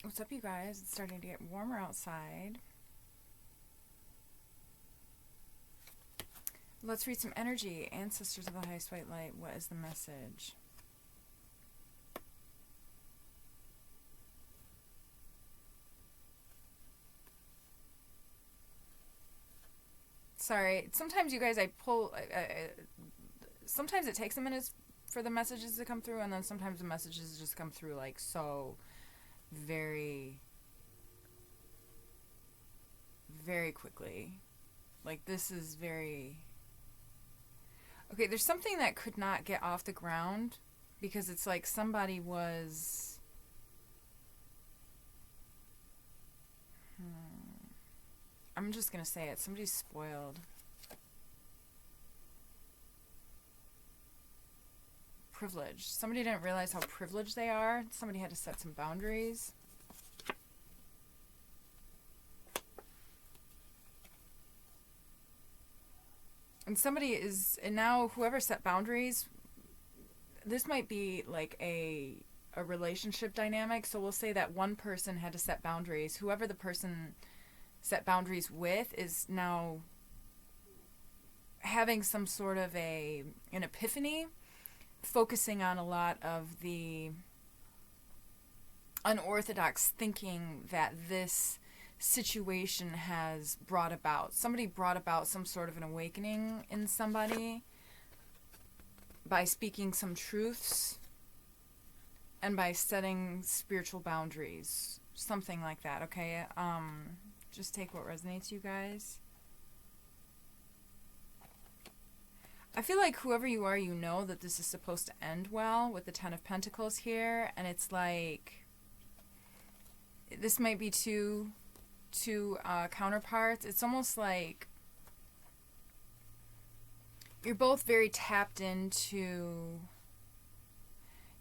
What's up, you guys? It's starting to get warmer outside. Let's read some energy. Ancestors of the highest white light, what is the message? Sorry, sometimes you guys, I pull... sometimes it takes a minute for the messages to come through, and then sometimes the messages just come through like so very, very quickly. Like, this is very... Okay, there's something that could not get off the ground because it's like somebody was... I'm just gonna say it. Somebody's spoiled. Privileged. Somebody didn't realize how privileged they are. Somebody had to set some boundaries. And somebody is, and now whoever set boundaries, this might be like a relationship dynamic. So we'll say that one person had to set boundaries. Whoever the person set boundaries with is now having some sort of an epiphany, focusing on a lot of the unorthodox thinking that this situation has brought about. Somebody brought about some sort of an awakening in somebody by speaking some truths and by setting spiritual boundaries. Something like that, okay? Just take what resonates, you guys. I feel like whoever you are, you know that this is supposed to end well with the Ten of Pentacles here, and it's like this might be two counterparts. It's almost like you're both very tapped into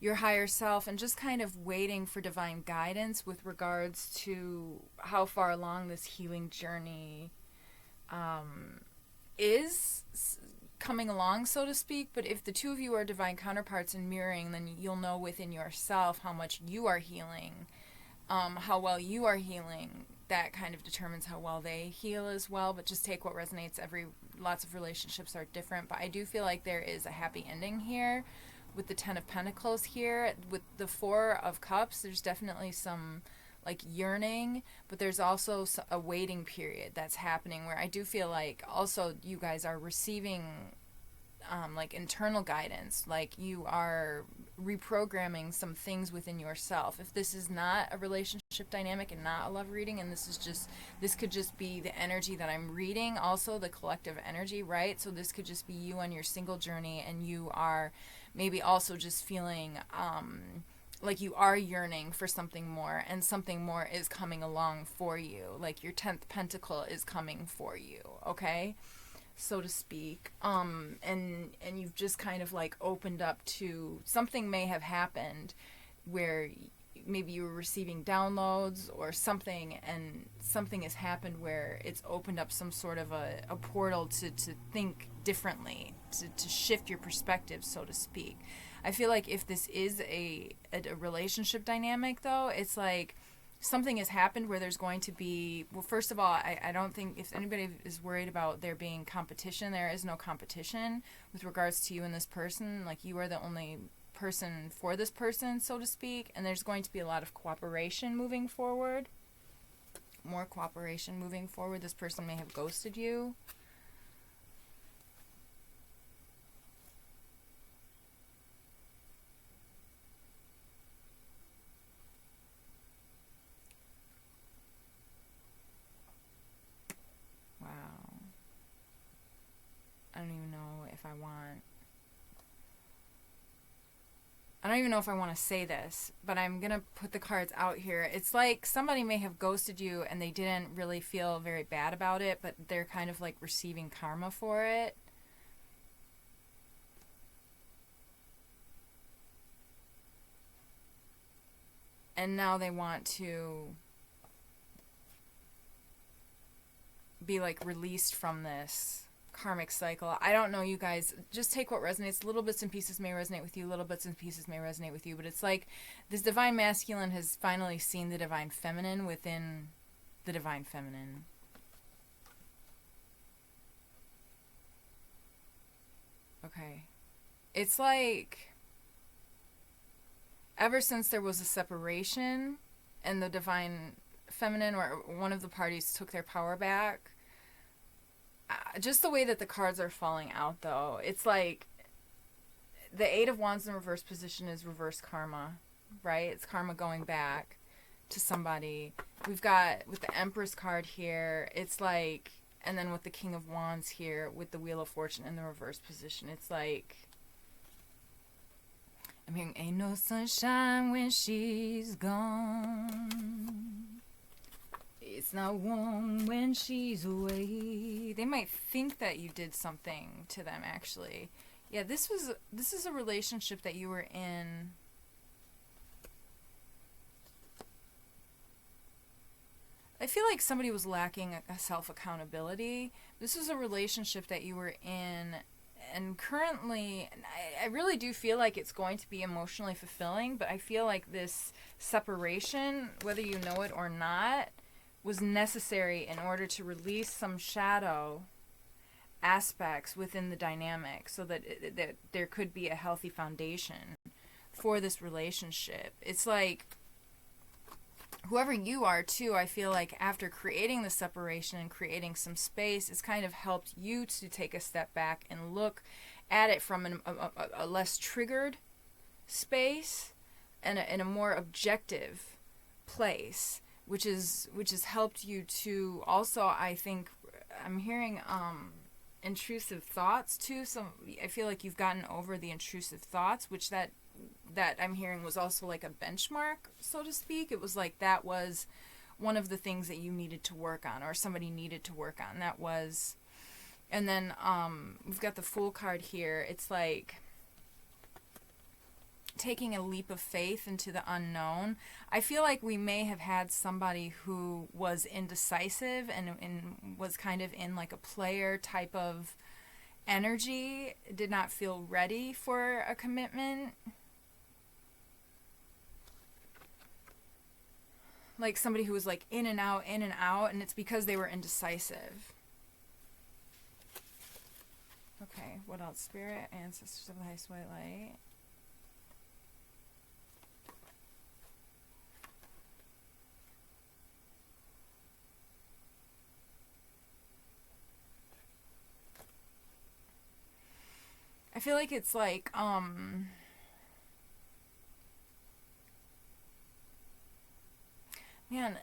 your higher self and just kind of waiting for divine guidance with regards to how far along this healing journey is coming along, so to speak. But if the two of you are divine counterparts and mirroring, then you'll know within yourself how much you are healing, how well you are healing. That kind of determines how well they heal as well. But just take what resonates. Lots of relationships are different, but I do feel like there is a happy ending here with the Ten of Pentacles here. With the Four of Cups, there's definitely some like yearning, but there's also a waiting period that's happening where I do feel like also you guys are receiving like internal guidance, like you are reprogramming some things within yourself. If this is not a relationship dynamic and not a love reading, and this could just be the energy that I'm reading, also the collective energy, right? So this could just be you on your single journey, and you are maybe also just feeling like you are yearning for something more, and something more is coming along for you. Like your 10th pentacle is coming for you, okay? So to speak. And you've just kind of like opened up to something may have happened where maybe you were receiving downloads or something, and something has happened where it's opened up some sort of a portal to think differently, to shift your perspective, so to speak. I feel like if this is a relationship dynamic, though, it's like something has happened where there's going to be, well, first of all, I don't think, if anybody is worried about there being competition, there is no competition with regards to you and this person. Like, you are the only person for this person, so to speak, and there's going to be a lot of cooperation moving forward. More cooperation moving forward. This person may have ghosted you. I don't even know if I want to say this, but I'm going to put the cards out here. It's like somebody may have ghosted you and they didn't really feel very bad about it, but they're kind of like receiving karma for it. And now they want to be like released from this karmic cycle. I don't know, you guys. Just take what resonates. Little bits and pieces may resonate with you. Little bits and pieces may resonate with you. But it's like this divine masculine has finally seen the divine feminine within the divine feminine. Okay. It's like ever since there was a separation and the divine feminine or one of the parties took their power back, just the way that the cards are falling out, though, it's like the Eight of Wands in reverse position is reverse karma, right? It's karma going back to somebody. We've got, with the Empress card here, it's like, and then with the King of Wands here, with the Wheel of Fortune in the reverse position, it's like, I'm hearing, ain't no sunshine when she's gone. It's not warm when she's away. They might think that you did something to them, actually. Yeah, this is a relationship that you were in. I feel like somebody was lacking a self-accountability. This was a relationship that you were in, and currently, I really do feel like it's going to be emotionally fulfilling, but I feel like this separation, whether you know it or not, was necessary in order to release some shadow aspects within the dynamic so that there could be a healthy foundation for this relationship. It's like, whoever you are too, I feel like after creating the separation and creating some space, it's kind of helped you to take a step back and look at it from a less triggered space and in a more objective place, which has helped you to also, I think, I'm hearing intrusive thoughts too. So I feel like you've gotten over the intrusive thoughts, which that I'm hearing was also like a benchmark, so to speak. It was like that was one of the things that you needed to work on, or somebody needed to work on. That was, and then we've got the Fool card here. It's like taking a leap of faith into the unknown. I feel like we may have had somebody who was indecisive and was kind of in like a player type of energy, did not feel ready for a commitment. Like somebody who was like in and out, and it's because they were indecisive. Okay, what else? Spirit, ancestors of the highest white light. I feel like it's like, man,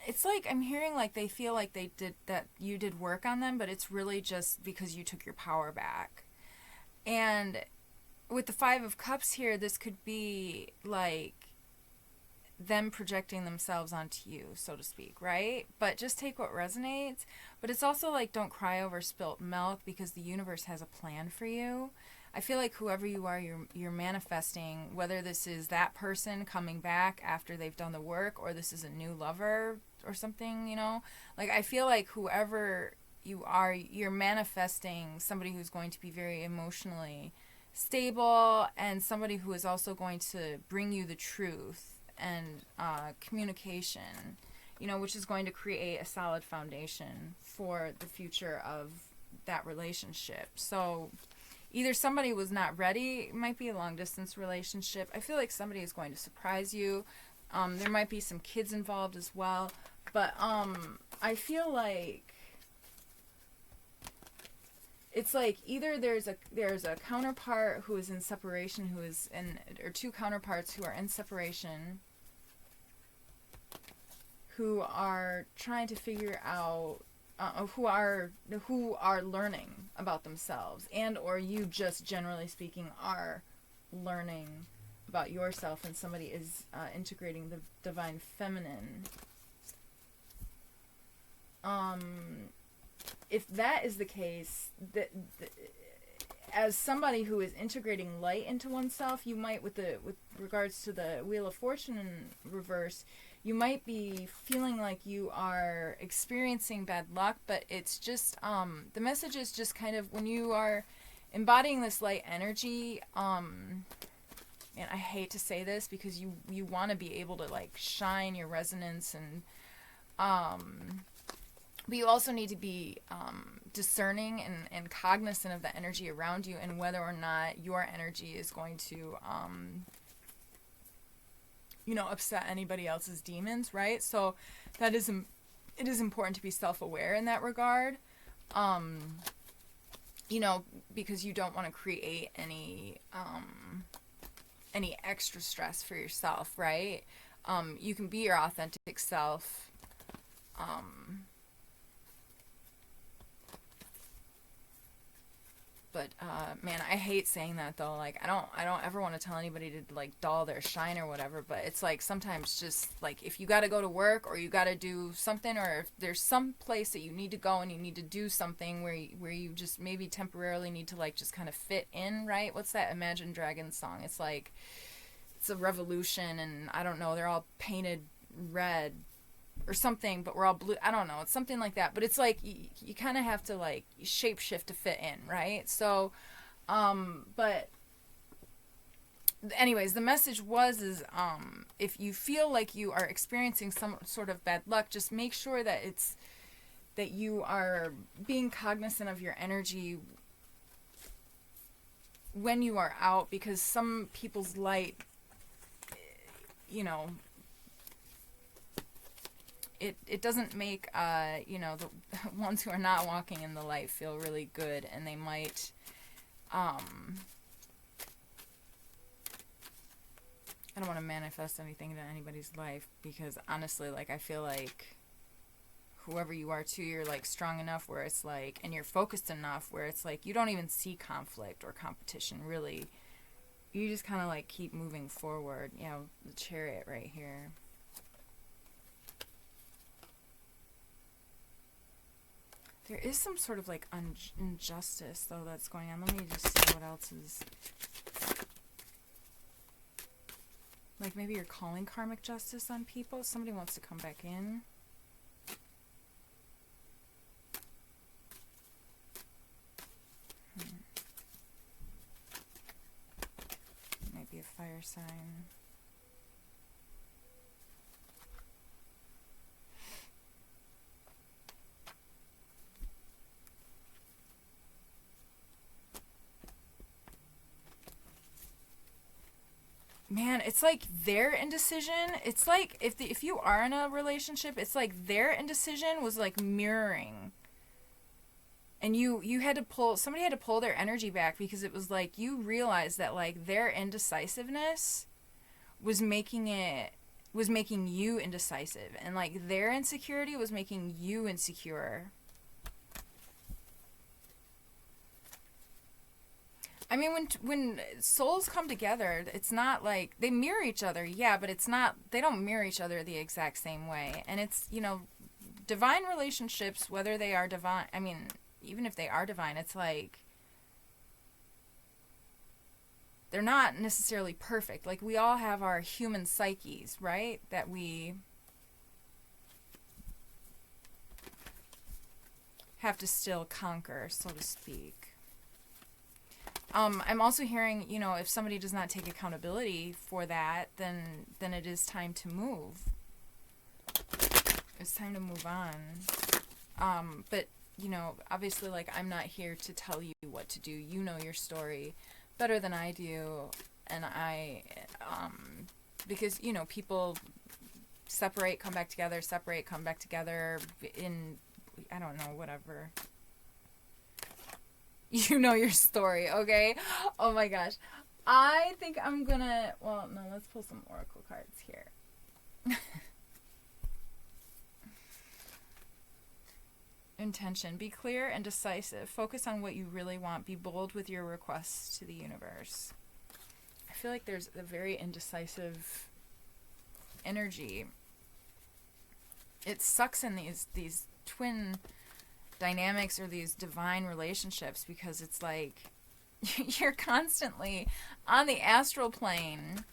it's like I'm hearing like they feel like they did, that you did work on them, but it's really just because you took your power back. And with the Five of Cups here, this could be like them projecting themselves onto you, so to speak, right? But just take what resonates. But it's also like, don't cry over spilt milk, because the universe has a plan for you. I feel like whoever you are, you're manifesting, whether this is that person coming back after they've done the work, or this is a new lover or something, you know? Like, I feel like whoever you are, you're manifesting somebody who's going to be very emotionally stable, and somebody who is also going to bring you the truth and communication, you know, which is going to create a solid foundation for the future of that relationship. So either somebody was not ready, it might be a long distance relationship. I feel like somebody is going to surprise you. There might be some kids involved as well. But I feel like it's like either there's a counterpart who is in separation, who is in, or two counterparts who are in separation, who are trying to figure out, who are learning about themselves, and or you just generally speaking are learning about yourself, and somebody is integrating the divine feminine. If that is the case, as somebody who is integrating light into oneself, you might, with regards to the Wheel of Fortune in reverse, you might be feeling like you are experiencing bad luck, but it's just the message is just kind of when you are embodying this light energy, and I hate to say this because you want to be able to like shine your resonance, and but you also need to be discerning and cognizant of the energy around you and whether or not your energy is going to upset anybody else's demons, right? So that is, it is important to be self-aware in that regard, because you don't want to create any extra stress for yourself, right? You can be your authentic self, but man, I hate saying that though. Like I don't ever want to tell anybody to like dull their shine or whatever, but it's like sometimes just like if you got to go to work or you got to do something, or if there's some place that you need to go and you need to do something where you just maybe temporarily need to like just kind of fit in, right? What's that Imagine Dragons song? It's like it's a revolution and I don't know, they're all painted red or something, but we're all blue. I don't know. It's something like that. But it's like you kind of have to like shape shift to fit in, right? So, but anyways, the message is if you feel like you are experiencing some sort of bad luck, just make sure that that you are being cognizant of your energy when you are out, because some people's light, it doesn't make the ones who are not walking in the light feel really good, and they might I don't want to manifest anything into anybody's life, because honestly, like I feel like whoever you are too, you're like strong enough where it's like, and you're focused enough where it's like you don't even see conflict or competition really. You just kind of like keep moving forward. The Chariot right here. There is some sort of like injustice though that's going on. Let me just see what else is. Like maybe you're calling karmic justice on people. Somebody wants to come back in. Might be a fire sign. Man, it's like their indecision. It's like if you are in a relationship, it's like their indecision was like mirroring. And somebody had to pull their energy back, because it was like you realized that like their indecisiveness was making you indecisive, and like their insecurity was making you insecure. I mean, when souls come together, it's not like they mirror each other, yeah, but they don't mirror each other the exact same way. And it's, divine relationships, whether they are divine, I mean, even if they are divine, it's like they're not necessarily perfect. Like we all have our human psyches, right? That we have to still conquer, so to speak. I'm also hearing, if somebody does not take accountability for that, then it is time to move. It's time to move on. But, obviously, like, I'm not here to tell you what to do. You know your story better than I do. And because, people separate, come back together, I don't know, whatever. You know your story, okay? Oh my gosh. I think I'm gonna, let's pull some oracle cards here. Intention. Be clear and decisive. Focus on what you really want. Be bold with your requests to the universe. I feel like there's a very indecisive energy. It sucks in these twin dynamics or these divine relationships, because it's like you're constantly on the astral plane,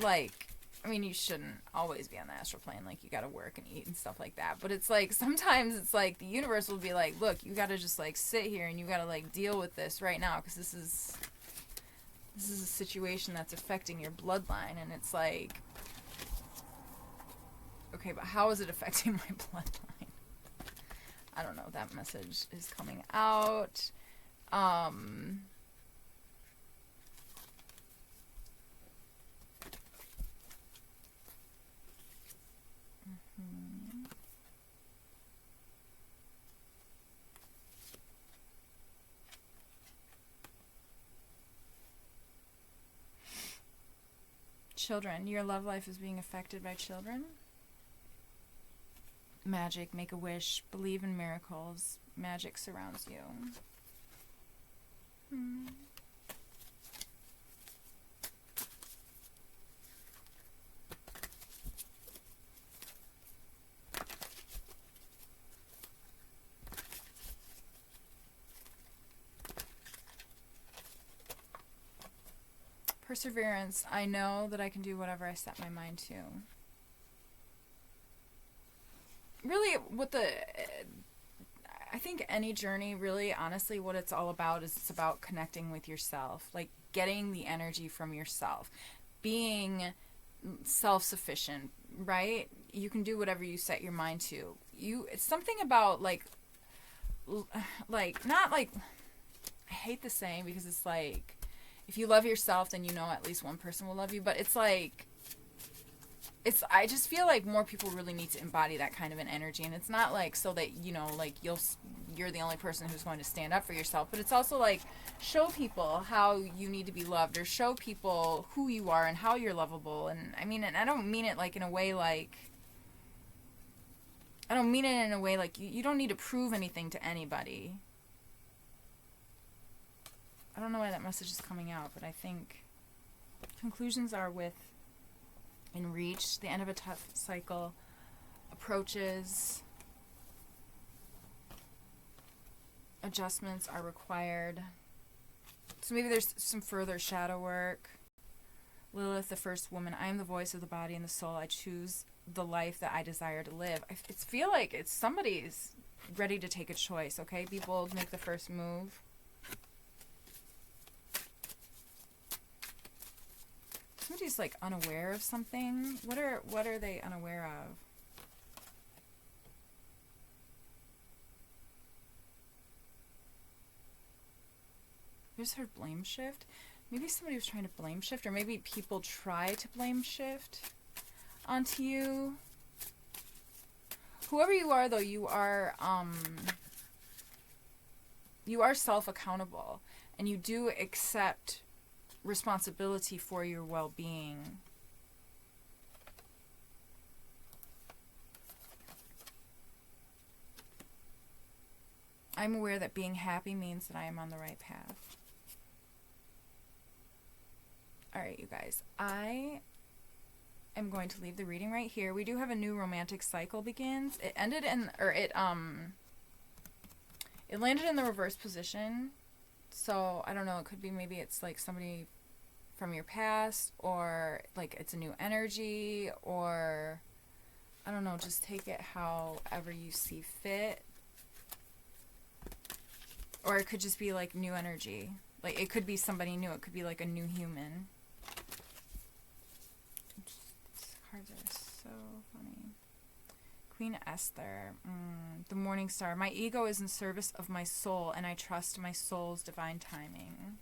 like I mean, you shouldn't always be on the astral plane. Like, you gotta work and eat and stuff like that. But it's like, sometimes it's like the universe will be like, look, you gotta just like sit here and you gotta like deal with this right now, because this is a situation that's affecting your bloodline. And it's like, okay, but how is it affecting my bloodline? I don't know. That message is coming out. Children. Your love life is being affected by children. Magic. Make a wish. Believe in miracles. Magic surrounds you. Perseverance. I know that I can do whatever I set my mind to. Really, I think any journey, really, honestly, what it's all about is it's about connecting with yourself. Like, getting the energy from yourself. Being self-sufficient, right? You can do whatever you set your mind to. It's something about, like, not like, I hate the saying, because it's like, if you love yourself, then you know at least one person will love you. But it's like, I just feel like more people really need to embody that kind of an energy. And it's not like so that, you know, like you're the only person who's going to stand up for yourself. But it's also like, show people how you need to be loved, or show people who you are and how you're lovable. And I mean, and I don't mean it like in a way like, you don't need to prove anything to anybody. I don't know why that message is coming out, but I think conclusions are in reach. The end of a tough cycle approaches. Adjustments are required. So maybe there's some further shadow work. Lilith, the first woman. I am the voice of the body and the soul. I choose the life that I desire to live. I feel like it's somebody's ready to take a choice, okay? Be bold, make the first move. Somebody's like unaware of something. What are they unaware of? There's her blame shift. Maybe somebody was trying to blame shift, or maybe people try to blame shift onto you. Whoever you are, though, you are self-accountable, and you do accept responsibility for your well-being. I'm aware that being happy means that I am on the right path. Alright, you guys. I am going to leave the reading right here. We do have a new romantic cycle begins. It ended in, it landed in the reverse position. So, I don't know, it could be maybe it's like somebody from your past, or like it's a new energy, or I don't know, just take it however you see fit. Or it could just be like new energy. Like it could be somebody new, it could be like a new human. These cards are so funny. Queen Esther, the Morning Star. My ego is in service of my soul, and I trust my soul's divine timing.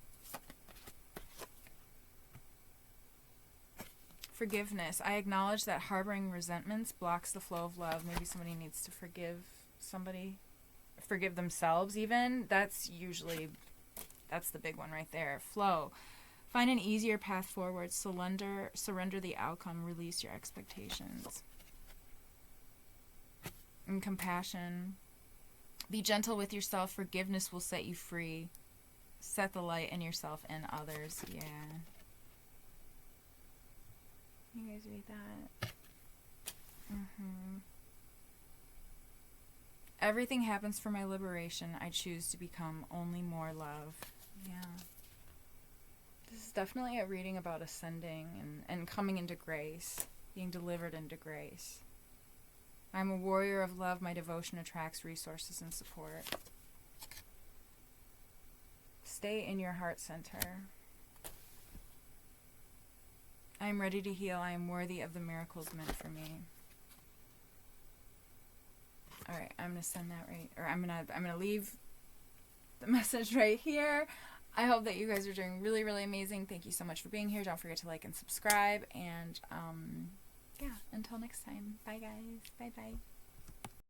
Forgiveness. I acknowledge that harboring resentments blocks the flow of love. Maybe somebody needs to forgive somebody. Forgive themselves even. That's the big one right there. Flow. Find an easier path forward. Surrender the outcome. Release your expectations. And compassion. Be gentle with yourself. Forgiveness will set you free. Set the light in yourself and others. Yeah. You guys read that? Everything happens for my liberation. I choose to become only more love. Yeah. This is definitely a reading about ascending and coming into grace, being delivered into grace. I'm a warrior of love. My devotion attracts resources and support. Stay in your heart center. I am ready to heal. I am worthy of the miracles meant for me. All right, I'm gonna send that right, or I'm gonna leave the message right here. I hope that you guys are doing really, really amazing. Thank you so much for being here. Don't forget to like and subscribe. And yeah, until next time. Bye, guys. Bye, bye.